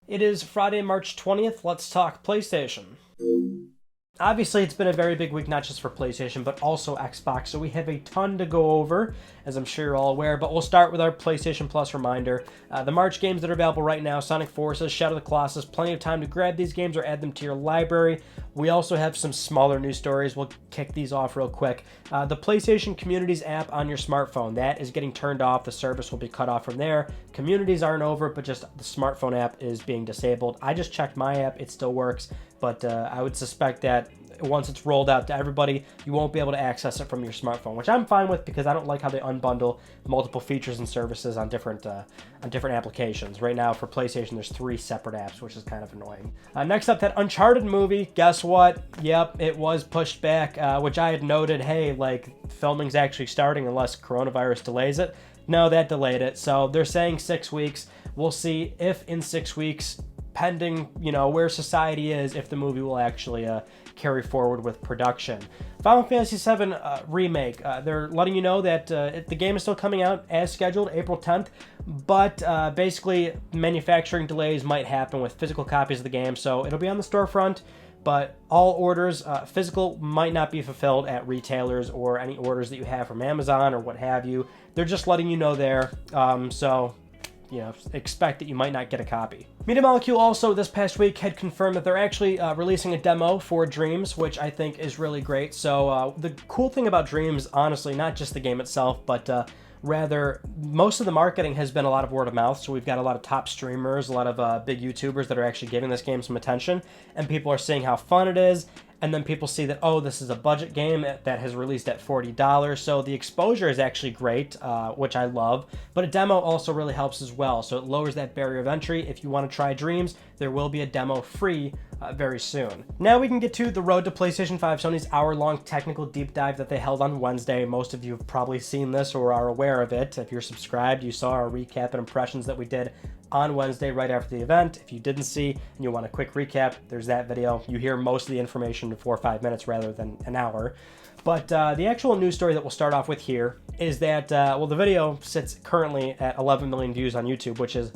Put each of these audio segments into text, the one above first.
It is Friday, March 20th. Let's talk PlayStation. Obviously, it's been a very big week, not just for PlayStation, but also Xbox, so we have a ton to go over, as I'm sure you're all aware, but we'll start with our PlayStation Plus reminder. The March games that are available right now: Sonic Forces, Shadow of the Colossus, plenty of time to grab these games or add them to your library. We also have some smaller news stories. We'll kick these off real quick. The PlayStation Communities app on your smartphone, that is getting turned off. The service will be cut off from there. Communities aren't over, but just the smartphone app is being disabled. I just checked my app. It still works, but I would suspect that once it's rolled out to everybody, you won't be able to access it from your smartphone, which I'm fine with because I don't like how they unbundle multiple features and services on different applications. Right now for PlayStation, there's 3 separate apps, which is kind of annoying. Next up, that Uncharted movie. Guess what? Yep, it was pushed back, which I had noted, hey, like, filming's actually starting unless coronavirus delays it. No, that delayed it. So they're saying 6 weeks. We'll see if in 6 weeks, pending, where society is, if the movie will actually carry forward with production. Final Fantasy VII Remake. They're letting you know that the game is still coming out as scheduled, April 10th, but basically manufacturing delays might happen with physical copies of the game, so it'll be on the storefront, but all orders, physical, might not be fulfilled at retailers or any orders that you have from Amazon or what have you. They're just letting you know there, so expect that you might not get a copy. Media Molecule also this past week had confirmed that they're actually releasing a demo for Dreams, which I think is really great. So the cool thing about Dreams, honestly, not just the game itself, but rather most of the marketing has been a lot of word of mouth. So we've got a lot of top streamers, a lot of big YouTubers that are actually giving this game some attention, and people are seeing how fun it is. And then people see that, oh, this is a budget game that has released at $40. So the exposure is actually great, which I love. But a demo also really helps as well. So it lowers that barrier of entry. If you want to try Dreams, there will be a demo free very soon. Now we can get to the road to PlayStation 5, Sony's hour-long technical deep dive that they held on Wednesday. Most of you have probably seen this or are aware of it. If you're subscribed, you saw our recap and impressions that we did on Wednesday right after the event. If you didn't see and you want a quick recap, there's that video. You hear most of the information in 4 or 5 minutes rather than an hour. But the actual news story that we'll start off with here is that, the video sits currently at 11 million views on YouTube, which is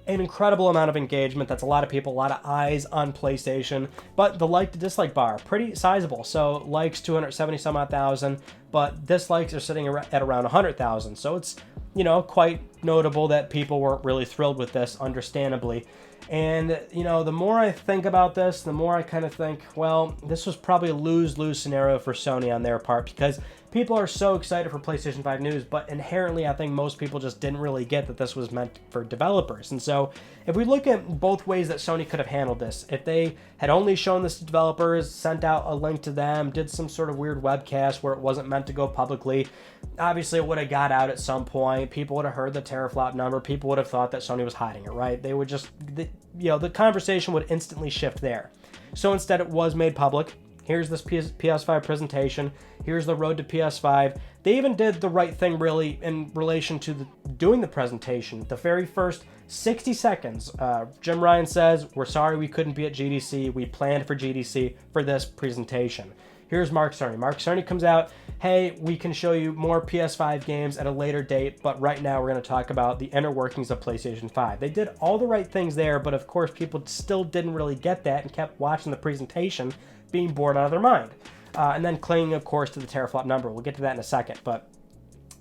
an incredible amount of engagement. That's a lot of people, a lot of eyes on PlayStation. But the like to dislike bar, pretty sizable. So likes 270 some odd thousand, but dislikes are sitting at around 100,000. So it's quite notable that people weren't really thrilled with this, understandably. And, the more I think about this, the more I kind of think, well, this was probably a lose-lose scenario for Sony on their part, because people are so excited for PlayStation 5 news, but inherently I think most people just didn't really get that this was meant for developers. And so if we look at both ways that Sony could have handled this, if they had only shown this to developers, sent out a link to them, did some sort of weird webcast where it wasn't meant to go publicly, obviously it would have got out at some point. People would have heard the teraflop number. People would have thought that Sony was hiding it, right? They would just, the conversation would instantly shift there. So instead it was made public. Here's this PS5 presentation. Here's the road to PS5. They even did the right thing, really, in relation to doing the presentation. The very first 60 seconds, Jim Ryan says, "We're sorry we couldn't be at GDC. We planned for GDC for this presentation." Here's Mark Cerny. Mark Cerny comes out, "Hey, we can show you more PS5 games at a later date, but right now we're going to talk about the inner workings of PlayStation 5. They did all the right things there, but of course people still didn't really get that and kept watching the presentation, being bored out of their mind. And then clinging, of course, to the teraflop number. We'll get to that in a second. But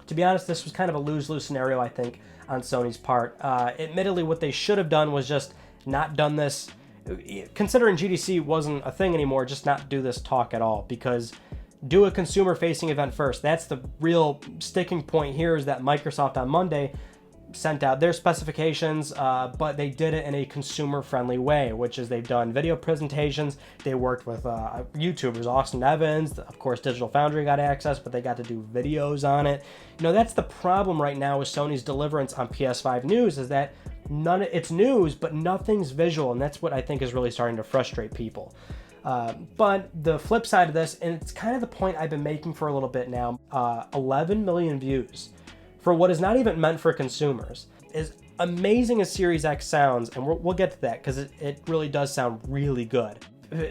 to be honest, this was kind of a lose-lose scenario, I think, on Sony's part. Admittedly, what they should have done was just not done this. Considering GDC wasn't a thing anymore, just not do this talk at all, because do a consumer-facing event first. That's the real sticking point here, is that Microsoft on Monday sent out their specifications, but they did it in a consumer-friendly way, which is they've done video presentations. They worked with YouTubers, Austin Evans, of course Digital Foundry got access, but they got to do videos on it. That's the problem right now with Sony's deliverance on PS5 news, is that it's news, but nothing's visual, and that's what I think is really starting to frustrate people. But the flip side of this, and it's kind of the point I've been making for a little bit now, 11 million views for what is not even meant for consumers. As amazing as Series X sounds, and we'll get to that because it really does sound really good.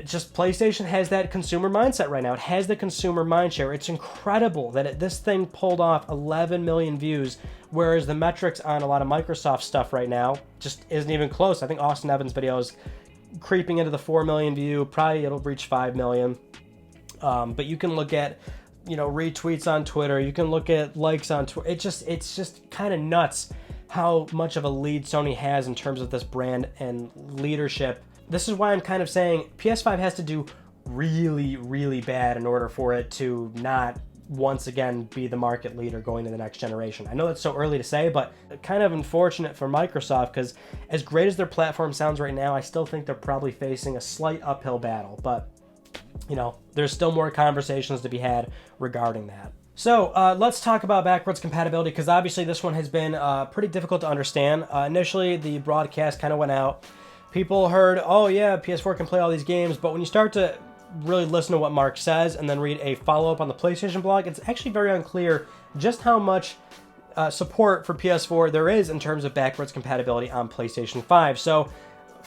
Just PlayStation has that consumer mindset right now. It has the consumer mindshare. It's incredible that this thing pulled off 11 million views whereas the metrics on a lot of Microsoft stuff right now just isn't even close. I think Austin Evans' video is creeping into the 4 million view. Probably it'll reach 5 million. But you can look at, you know, retweets on Twitter. You can look at likes on Twitter. It's just kind of nuts how much of a lead Sony has in terms of this brand and leadership. This is why I'm kind of saying PS5 has to do really, really bad in order for it to not once again be the market leader going to the next generation. I know that's so early to say, but kind of unfortunate for Microsoft, because as great as their platform sounds right now, I still think they're probably facing a slight uphill battle. But, you know, there's still more conversations to be had regarding that. So let's talk about backwards compatibility, because obviously this one has been pretty difficult to understand. Initially, the broadcast kind of went out. People heard, oh yeah, PS4 can play all these games, but when you start to really listen to what Mark says and then read a follow-up on the PlayStation blog, it's actually very unclear just how much support for PS4 there is in terms of backwards compatibility on PlayStation 5. So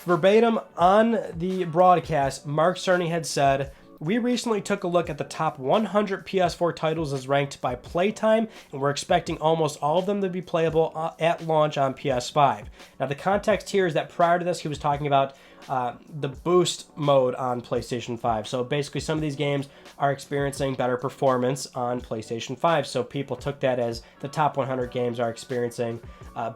verbatim on the broadcast, Mark Cerny had said, "We recently took a look at the top 100 PS4 titles as ranked by playtime, and we're expecting almost all of them to be playable at launch on PS5. Now, the context here is that prior to this, he was talking about the boost mode on PlayStation 5. So basically, some of these games are experiencing better performance on PlayStation 5. So people took that as the top 100 games are experiencing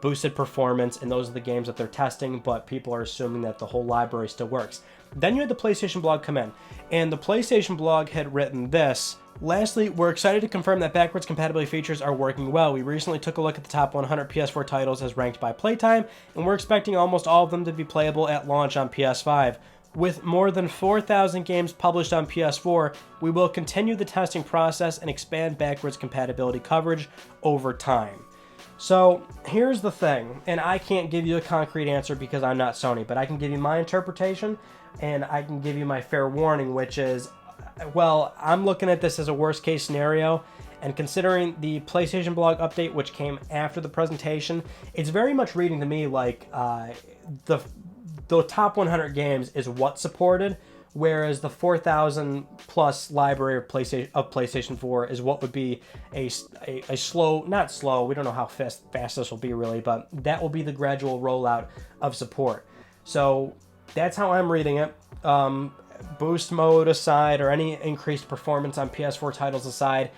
boosted performance, and those are the games that they're testing, but people are assuming that the whole library still works. Then you had the PlayStation blog come in, and the PlayStation blog had written this: "Lastly, we're excited to confirm that backwards compatibility features are working well. We recently took a look at the top 100 PS4 titles as ranked by playtime, and we're expecting almost all of them to be playable at launch on PS5. With more than 4,000 games published on PS4, we will continue the testing process and expand backwards compatibility coverage over time." So here's the thing, and I can't give you a concrete answer because I'm not Sony, but I can give you my interpretation, and I can give you my fair warning, which is, well, I'm looking at this as a worst case scenario, and considering the PlayStation blog update, which came after the presentation, it's very much reading to me like the top 100 games is what's supported, whereas the 4,000 plus library of PlayStation 4 is what would be a slow, not slow, we don't know how fast this will be really, but that will be the gradual rollout of support. So that's how I'm reading it. Boost mode aside, or any increased performance on PS4 titles aside,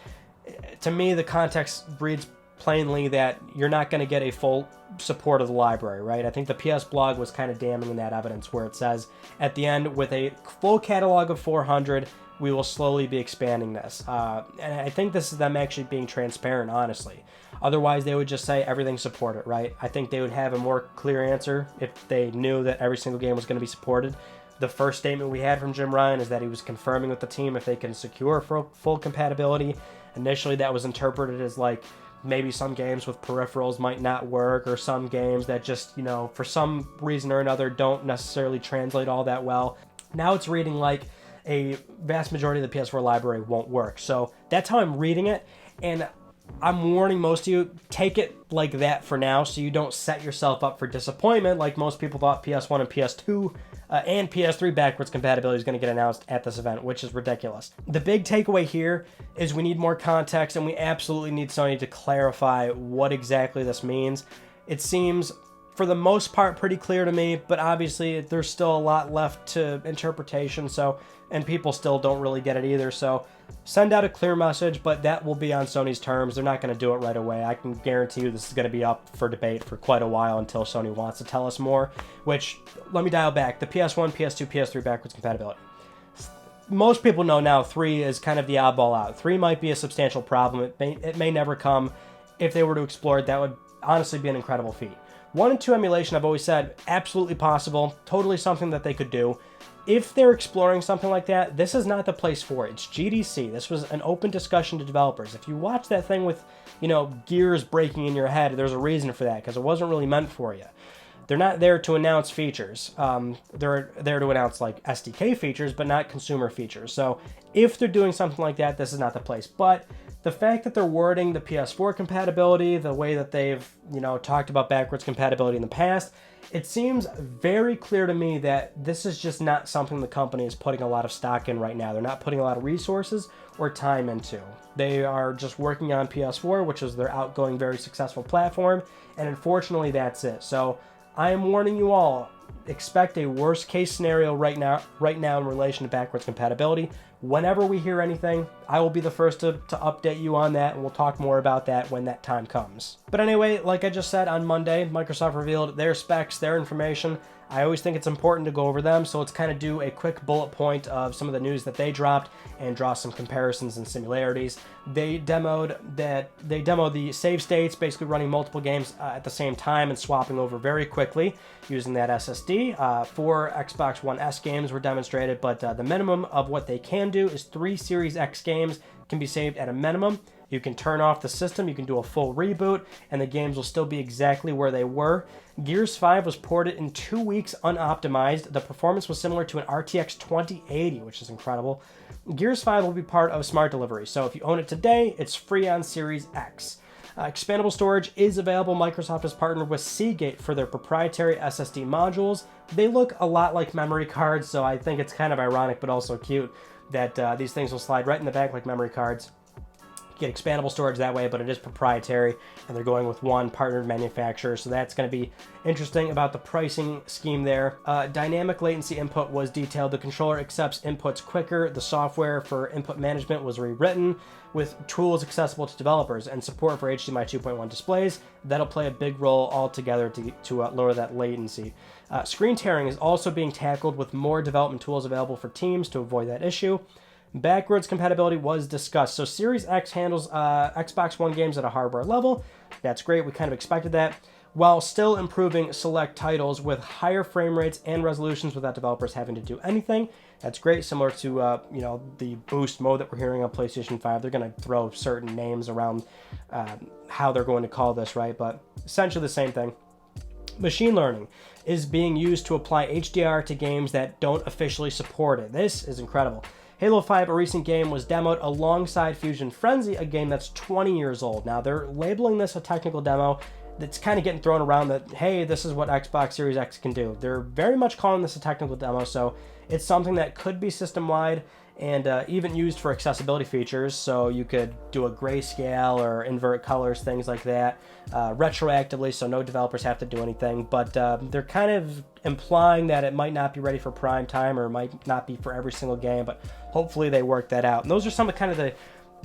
to me the context reads plainly that you're not going to get a full support of the library, right? I think the PS blog was kind of damning in that evidence, where it says at the end, with a full catalog of 400, we will slowly be expanding this. And I think this is them actually being transparent, honestly. Otherwise, they would just say everything's supported, right? I think they would have a more clear answer if they knew that every single game was going to be supported. The first statement we had from Jim Ryan is that he was confirming with the team if they can secure full compatibility. Initially, that was interpreted as like maybe some games with peripherals might not work, or some games that just, you know, for some reason or another don't necessarily translate all that well. Now it's reading like a vast majority of the PS4 library won't work. So that's how I'm reading it, and I'm warning most of you, take it like that for now so you don't set yourself up for disappointment like most people thought PS1 and PS2 and PS3 backwards compatibility is going to get announced at this event, which is ridiculous. The big takeaway here is we need more context, and we absolutely need Sony to clarify what exactly this means. It seems, for the most part, pretty clear to me, but obviously there's still a lot left to interpretation, so, and people still don't really get it either. So send out a clear message, but that will be on Sony's terms. They're not going to do it right away. I can guarantee you this is going to be up for debate for quite a while until Sony wants to tell us more, which, let me dial back. The PS1, PS2, PS3 backwards compatibility. Most people know now 3 is kind of the oddball out. 3 might be a substantial problem. It may never come. If they were to explore it, that would honestly be an incredible feat. 1 and 2 emulation, I've always said, absolutely possible, totally something that they could do. If they're exploring something like that, this is not the place for it. It's GDC. This was an open discussion to developers. If you watch that thing with, you know, gears breaking in your head, there's a reason for that, because it wasn't really meant for you. They're not there to announce features. They're there to announce like SDK features, but not consumer features. So if they're doing something like that, this is not the place. But the fact that they're wording the PS4 compatibility, the way that they've, talked about backwards compatibility in the past, it seems very clear to me that this is just not something the company is putting a lot of stock in right now. They're not putting a lot of resources or time into. They are just working on PS4, which is their outgoing, very successful platform, and unfortunately that's it. So I am warning you all, expect a worst case scenario right now in relation to backwards compatibility. Whenever we hear anything, I will be the first to update you on that, and we'll talk more about that when that time comes. But anyway, like I just said, on Monday, Microsoft revealed their specs, their information. I always think it's important to go over them, so let's kind of do a quick bullet point of some of the news that they dropped and draw some comparisons and similarities. They demoed the save states, basically running multiple games at the same time and swapping over very quickly using that SSD. 4 Xbox One S games were demonstrated, but the minimum of what they can do is 3 Series X games can be saved at a minimum. You can turn off the system, you can do a full reboot, and the games will still be exactly where they were. Gears 5 was ported in 2 weeks unoptimized. The performance was similar to an RTX 2080, which is incredible. Gears 5 will be part of Smart Delivery, so if you own it today, it's free on Series X. Expandable storage is available. Microsoft has partnered with Seagate for their proprietary SSD modules. They look a lot like memory cards, so I think it's kind of ironic but also cute that these things will slide right in the back like memory cards. Get expandable storage that way, but it is proprietary, and they're going with one partnered manufacturer, so that's going to be interesting about the pricing scheme there. Dynamic latency input was detailed. The controller accepts inputs quicker. The software for input management was rewritten with tools accessible to developers and support for HDMI 2.1 displays. That'll play a big role altogether to lower that latency. Screen tearing is also being tackled with more development tools available for teams to avoid that issue. Backwards compatibility was discussed. So Series X handles Xbox One games at a hardware level. That's great. We kind of expected that. While still improving select titles with higher frame rates and resolutions without developers having to do anything. That's great. Similar to the boost mode that we're hearing on PlayStation 5. They're going to throw certain names around how they're going to call this, right? But essentially the same thing. Machine learning is being used to apply HDR to games that don't officially support it. This is incredible. Halo 5, a recent game, was demoed alongside Fusion Frenzy, a game that's 20 years old. Now, they're labeling this a technical demo that's kind of getting thrown around that, hey, this is what Xbox Series X can do. They're very much calling this a technical demo, so it's something that could be system-wide and even used for accessibility features, so you could do a grayscale or invert colors, things like that, retroactively, so no developers have to do anything, but they're kind of implying that it might not be ready for prime time or might not be for every single game, but hopefully they work that out. And those are some of kind of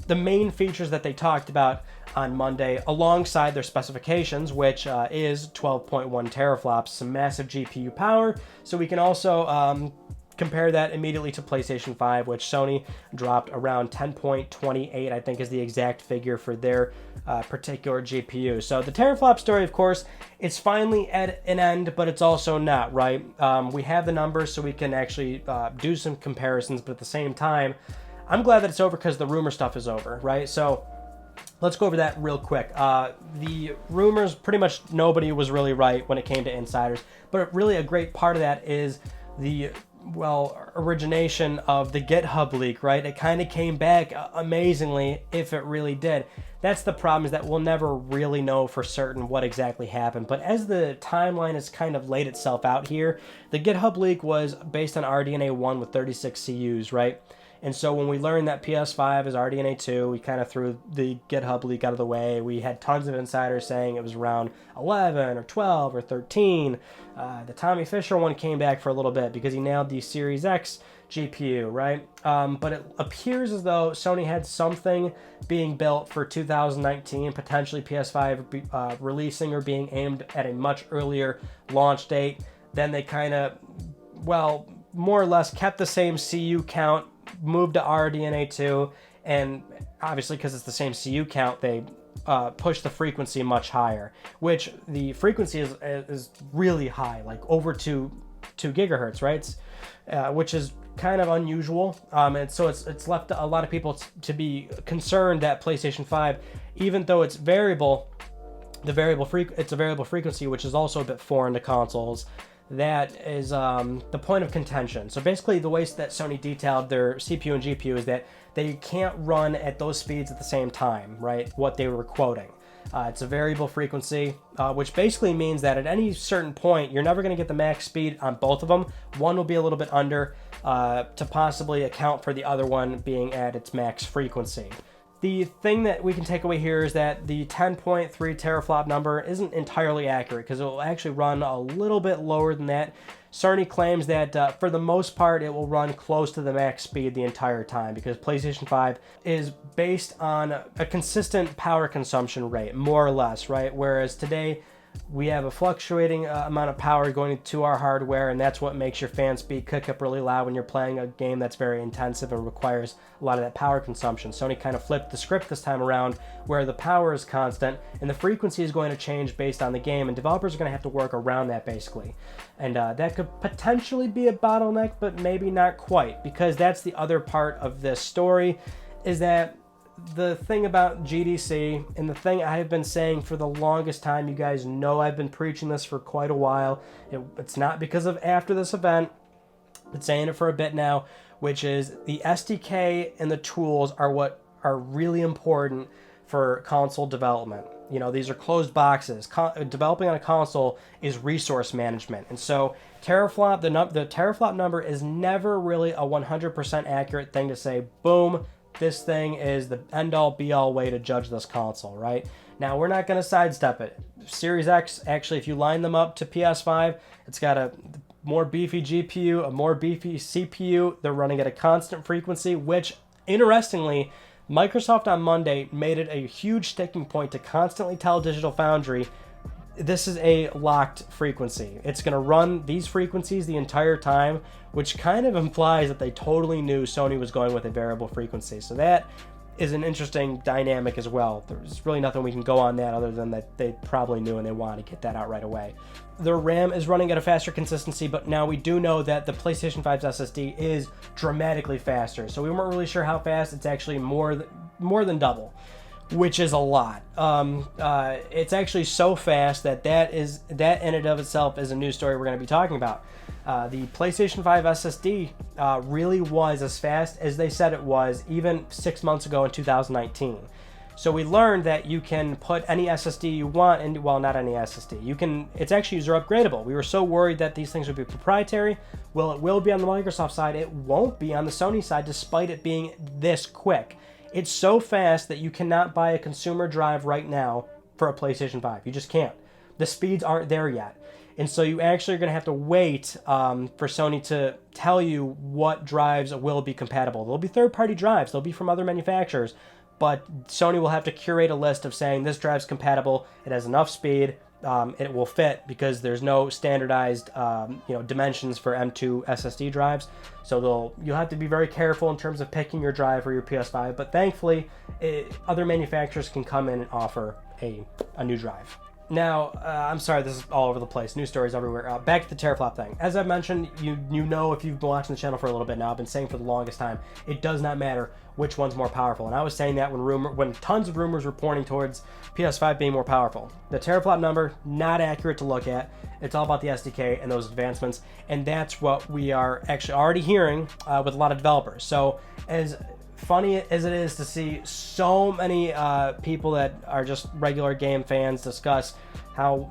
the main features that they talked about on Monday, alongside their specifications, which is 12.1 teraflops, some massive GPU power, so we can also compare that immediately to PlayStation 5, which Sony dropped around 10.28, I think is the exact figure for their particular GPU. So the teraflop story, of course, it's finally at an end, but it's also not, right? We have the numbers so we can actually do some comparisons, but at the same time, I'm glad that it's over because the rumor stuff is over, right? So let's go over that real quick. The rumors, pretty much nobody was really right when it came to insiders, but really a great part of that is the origination of the GitHub leak, right? It kind of came back amazingly, if it really did. That's the problem, is that we'll never really know for certain what exactly happened. But as the timeline has kind of laid itself out here, the GitHub leak was based on RDNA 1 with 36 CUs, right? And so when we learned that PS5 is RDNA 2, we kind of threw the GitHub leak out of the way. We had tons of insiders saying it was around 11 or 12 or 13. The Tommy Fisher one came back for a little bit because he nailed the Series X GPU, right? But it appears as though Sony had something being built for 2019, potentially PS5 releasing or being aimed at a much earlier launch date. Then they kind of, more or less kept the same CU count, moved to RDNA 2, and obviously because it's the same CU count, they push the frequency much higher, which the frequency is really high, like over 2 gigahertz, right? Which is kind of unusual, and so it's left a lot of people to be concerned that PlayStation 5, even though it's variable, it's a variable frequency, which is also a bit foreign to consoles. that is the point of contention. So basically the way that Sony detailed their CPU and GPU is that they can't run at those speeds at the same time, right? What they were quoting. It's a variable frequency, which basically means that at any certain point, you're never going to get the max speed on both of them. One will be a little bit under to possibly account for the other one being at its max frequency. The thing that we can take away here is that the 10.3 teraflop number isn't entirely accurate because it will actually run a little bit lower than that. Cerny claims that for the most part it will run close to the max speed the entire time because PlayStation 5 is based on a consistent power consumption rate, more or less, right? Whereas today we have a fluctuating amount of power going to our hardware, and that's what makes your fan speed kick up really loud when you're playing a game that's very intensive and requires a lot of that power consumption. Sony kind of flipped the script this time around where the power is constant and the frequency is going to change based on the game, and developers are going to have to work around that basically. And that could potentially be a bottleneck, but maybe not quite, because that's the other part of this story, is that the thing about GDC, and the thing I've been saying for the longest time, you guys know I've been preaching this for quite a while. It's not because of after this event. I've been saying it for a bit now, which is the SDK and the tools are what are really important for console development. You know, these are closed boxes. Developing on a console is resource management. And so teraflop, the teraflop number is never really a 100% accurate thing to say, boom, this thing is the end-all be-all way to judge this console, right? Now, we're not going to sidestep it. Series X, actually, if you line them up to PS5, it's got a more beefy GPU, a more beefy CPU. They're running at a constant frequency, which, interestingly, Microsoft on Monday made it a huge sticking point to constantly tell Digital Foundry, this is a locked frequency. It's going to run these frequencies the entire time, which kind of implies that they totally knew Sony was going with a variable frequency. So that is an interesting dynamic as well. There's really nothing we can go on that other than that they probably knew and they wanted to get that out right away. Their RAM is running at a faster consistency, but now we do know that the PlayStation 5's SSD is dramatically faster. So we weren't really sure how fast. It's actually more than double, which is a lot. It's actually so fast that that in and of itself is a news story we're going to be talking about. The PlayStation 5 SSD really was as fast as they said it was even 6 months ago in 2019. So we learned that you can put any SSD you want in, well, not any SSD. It's actually user upgradable. We were so worried that these things would be proprietary. Well, it will be on the Microsoft side. It won't be on the Sony side, despite it being this quick. It's so fast that you cannot buy a consumer drive right now for a PlayStation 5. You just can't. The speeds aren't there yet. And so you actually are going to have to wait for Sony to tell you what drives will be compatible. There'll be third-party drives. They'll be from other manufacturers. But Sony will have to curate a list of saying this drive's compatible, it has enough speed, it will fit, because there's no standardized dimensions for M2 SSD drives. So you'll have to be very careful in terms of picking your drive for your PS5. But thankfully, other manufacturers can come in and offer a new drive. Now, I'm sorry, this is all over the place. News stories everywhere. Back to the teraflop thing. As I've mentioned, you know if you've been watching the channel for a little bit now, I've been saying for the longest time, it does not matter which one's more powerful. And I was saying that when tons of rumors were pointing towards PS5 being more powerful. The teraflop number, not accurate to look at. It's all about the SDK and those advancements. And that's what we are actually already hearing with a lot of developers. So as funny as it is to see so many people that are just regular game fans discuss how,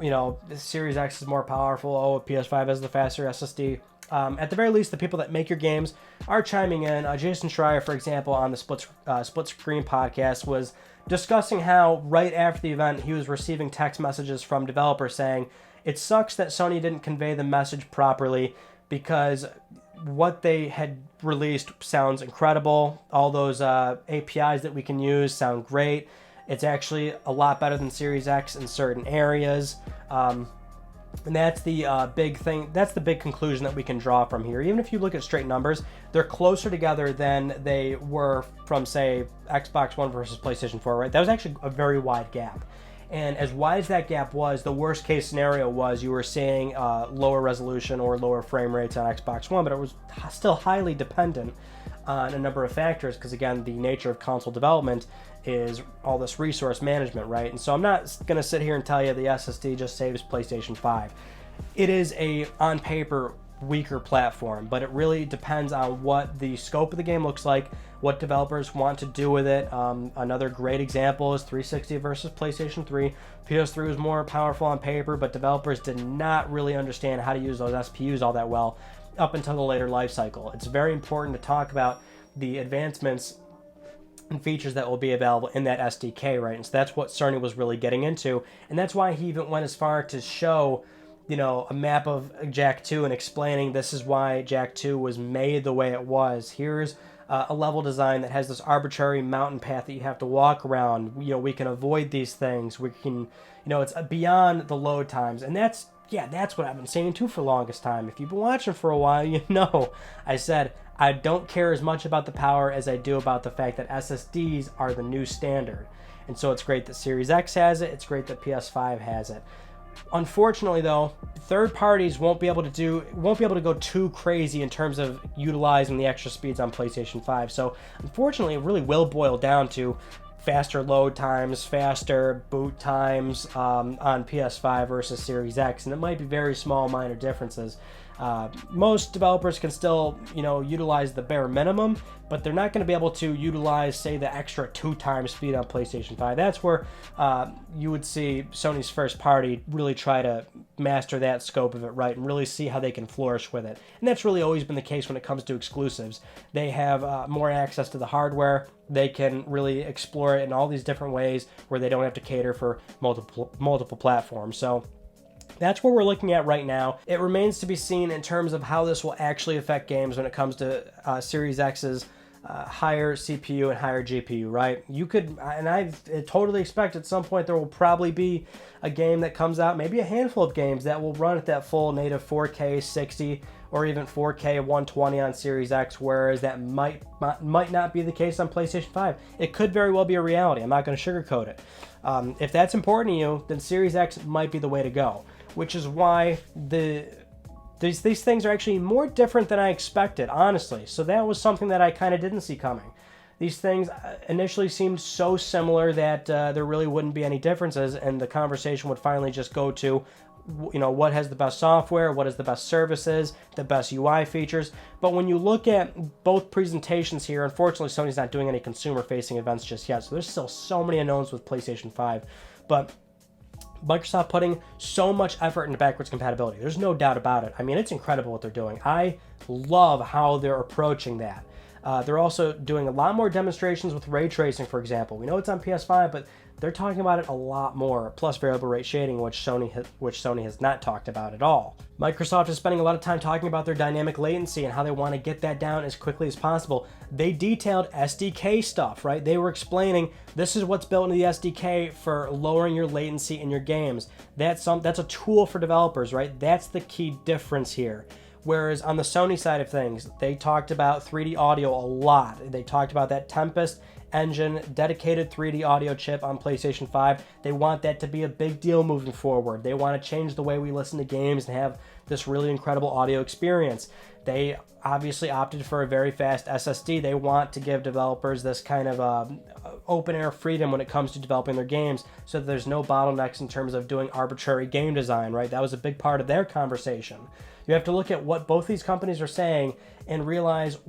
the Series X is more powerful, PS5 has the faster SSD. At the very least, the people that make your games are chiming in. Jason Schreier, for example, on the Split Screen podcast was discussing how right after the event he was receiving text messages from developers saying it sucks that Sony didn't convey the message properly because what they had released sounds incredible. All those APIs that we can use sound great. It's actually a lot better than Series X in certain areas. And that's the big thing. That's the big conclusion that we can draw from here. Even if you look at straight numbers, they're closer together than they were from, say, Xbox One versus PlayStation 4, right? That was actually a very wide gap. And as wide as that gap was, the worst case scenario was you were seeing lower resolution or lower frame rates on Xbox One, but it was still highly dependent on a number of factors because, again, the nature of console development is all this resource management, right? And so I'm not going to sit here and tell you the SSD just saves PlayStation 5. it is a, on paper, weaker platform, but it really depends on what the scope of the game looks like, what developers want to do with it. Another great example is 360 versus PlayStation 3. PS3 was more powerful on paper, but developers did not really understand how to use those SPUs all that well up until the later life cycle. It's very important to talk about the advancements and features that will be available in that SDK, right? And so that's what Cerny was really getting into, and that's why he even went as far to show, you know, a map of Jack 2 and explaining this is why Jack 2 was made the way it was. Here's a level design that has this arbitrary mountain path that you have to walk around. You know, we can avoid these things. We can, you know, it's beyond the load times. And that's what I've been saying too for the longest time. If you've been watching for a while, you know, I said I don't care as much about the power as I do about the fact that SSDs are the new standard. And so it's great that Series X has it. It's great that PS5 has it. Unfortunately, though, third parties won't be able to go too crazy in terms of utilizing the extra speeds on PlayStation 5. So, unfortunately, it really will boil down to faster load times, faster boot times on PS5 versus Series X, and it might be very small, minor differences. Most developers can still, you know, utilize the bare minimum, but they're not going to be able to utilize, say, the extra 2 times speed on PlayStation 5. That's where you would see Sony's first party really try to master that scope of it right and really see how they can flourish with it. And that's really always been the case when it comes to exclusives. They have more access to the hardware. They can really explore it in all these different ways where they don't have to cater for multiple platforms. So that's what we're looking at right now. It remains to be seen in terms of how this will actually affect games when it comes to Series X's higher CPU and higher GPU, right? You could, and I totally expect at some point there will probably be a game that comes out, maybe a handful of games that will run at that full native 4K 60 or even 4K 120 on Series X, whereas that might not be the case on PlayStation 5. It could very well be a reality. I'm not going to sugarcoat it. If that's important to you, then Series X might be the way to go, which is why these things are actually more different than I expected, honestly. So that was something that I kind of didn't see coming. These things initially seemed so similar that there really wouldn't be any differences, and the conversation would finally just go to, you know, what has the best software, what is the best services, the best UI features. But when you look at both presentations here, unfortunately Sony's not doing any consumer-facing events just yet, so there's still so many unknowns with PlayStation 5. But Microsoft putting so much effort into backwards compatibility. There's no doubt about it. I mean, it's incredible what they're doing. I love how they're approaching that. They're also doing a lot more demonstrations with ray tracing, for example. We know it's on PS5, but they're talking about it a lot more, plus variable rate shading, which Sony has not talked about at all. Microsoft is spending a lot of time talking about their dynamic latency and how they want to get that down as quickly as possible. They detailed SDK stuff, right? They were explaining this is what's built into the SDK for lowering your latency in your games. That's a tool for developers, right? That's the key difference here. Whereas on the Sony side of things, they talked about 3D audio a lot. They talked about that Tempest engine, dedicated 3D audio chip on PlayStation 5. They want that to be a big deal moving forward. They want to change the way we listen to games and have this really incredible audio experience. They obviously opted for a very fast SSD. They want to give developers this kind of open air freedom when it comes to developing their games so that there's no bottlenecks in terms of doing arbitrary game design, right? That was a big part of their conversation. You have to look at what both these companies are saying and realize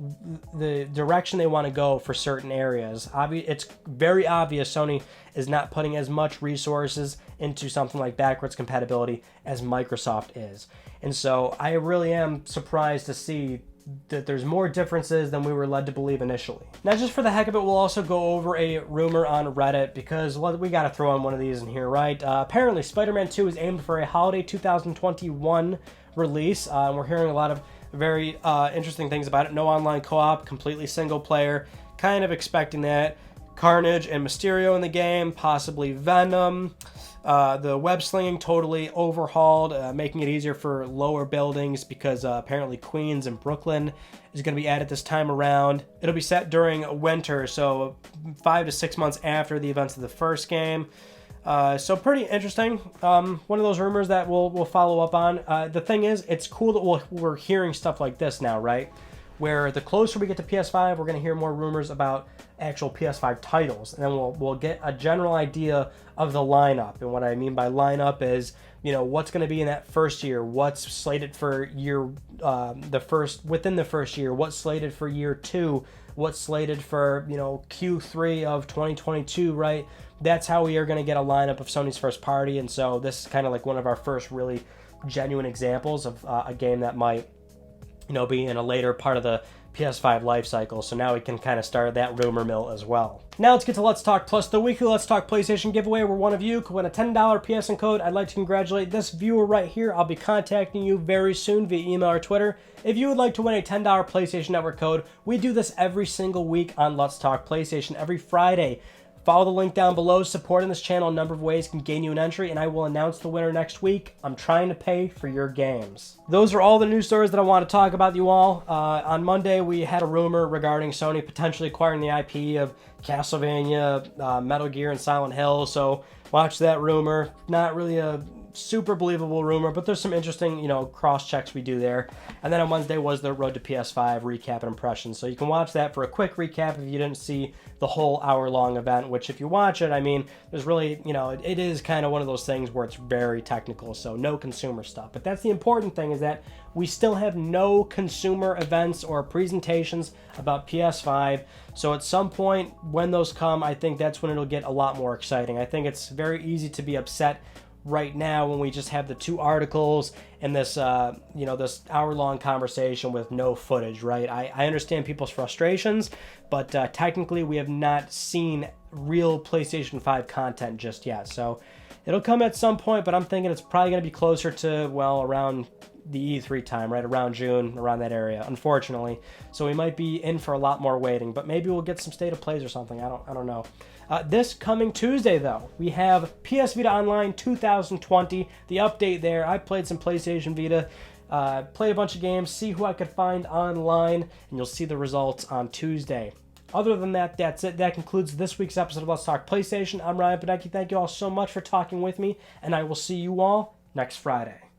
the direction they want to go for certain areas. It's very obvious Sony is not putting as much resources into something like backwards compatibility as Microsoft is. And so I really am surprised to see that there's more differences than we were led to believe initially. Now, just for the heck of it, we'll also go over a rumor on Reddit because we got to throw in one of these in here, right? Apparently, Spider-Man 2 is aimed for a holiday 2021 release. We're hearing a lot of very interesting things about it. No online co-op, completely single player. Kind of expecting that. Carnage and Mysterio in the game, possibly Venom. The web slinging totally overhauled, making it easier for lower buildings because apparently Queens and Brooklyn is going to be added this time around. It'll be set during winter, so 5 to 6 months after the events of the first game. So pretty interesting. One of those rumors that we'll follow up on. The thing is, it's cool that we're hearing stuff like this now, right? where the closer we get to PS5, we're going to hear more rumors about actual PS5 titles, and then we'll get a general idea of the lineup. And what I mean by lineup is, you know, what's going to be in that first year, what's slated for within the first year, what's slated for year 2, what's slated for, you know, Q3 of 2022, right? That's how we are going to get a lineup of Sony's first party. And so this is kind of like one of our first really genuine examples of a game that might, you know, be in a later part of the PS5 life cycle. So now we can kind of start that rumor mill as well. Now let's get to Let's Talk Plus, the weekly Let's Talk PlayStation giveaway, where one of you could win a $10 PSN code. I'd like to congratulate this viewer right here. I'll be contacting you very soon via email or Twitter if you would like to win a $10 PlayStation Network code. We do this every single week on Let's Talk PlayStation, every Friday. Follow the link down below. Supporting this channel a number of ways can gain you an entry, and I will announce the winner next week. I'm trying to pay for your games. Those are all the news stories that I want to talk about you all. On Monday, we had a rumor regarding Sony potentially acquiring the IP of Castlevania, Metal Gear, and Silent Hill. So watch that rumor. Not really a super believable rumor, but there's some interesting, you know, cross checks we do there. And then on Wednesday was the Road to PS5 recap and impressions. So you can watch that for a quick recap if you didn't see the whole hour-long event, which if you watch it, I mean, there's really, you know, it is kind of one of those things where it's very technical, so no consumer stuff. But that's the important thing, is that we still have no consumer events or presentations about PS5. So at some point when those come, I think that's when it'll get a lot more exciting. I think it's very easy to be upset right now when we just have the 2 articles and this, you know, this hour-long conversation with no footage, right? I understand people's frustrations, but technically we have not seen real PlayStation 5 content just yet. So it'll come at some point, but I'm thinking it's probably going to be closer to, well, around the E3 time, right around June, around that area, unfortunately. So we might be in for a lot more waiting, but maybe we'll get some state of plays or something. I don't know. This coming Tuesday, though, we have PS Vita Online 2020, the update there. I played some PlayStation Vita, played a bunch of games, see who I could find online, and you'll see the results on Tuesday. Other than that, that's it. That concludes this week's episode of Let's Talk PlayStation. I'm Ryan Badecki. Thank you all so much for talking with me, and I will see you all next Friday.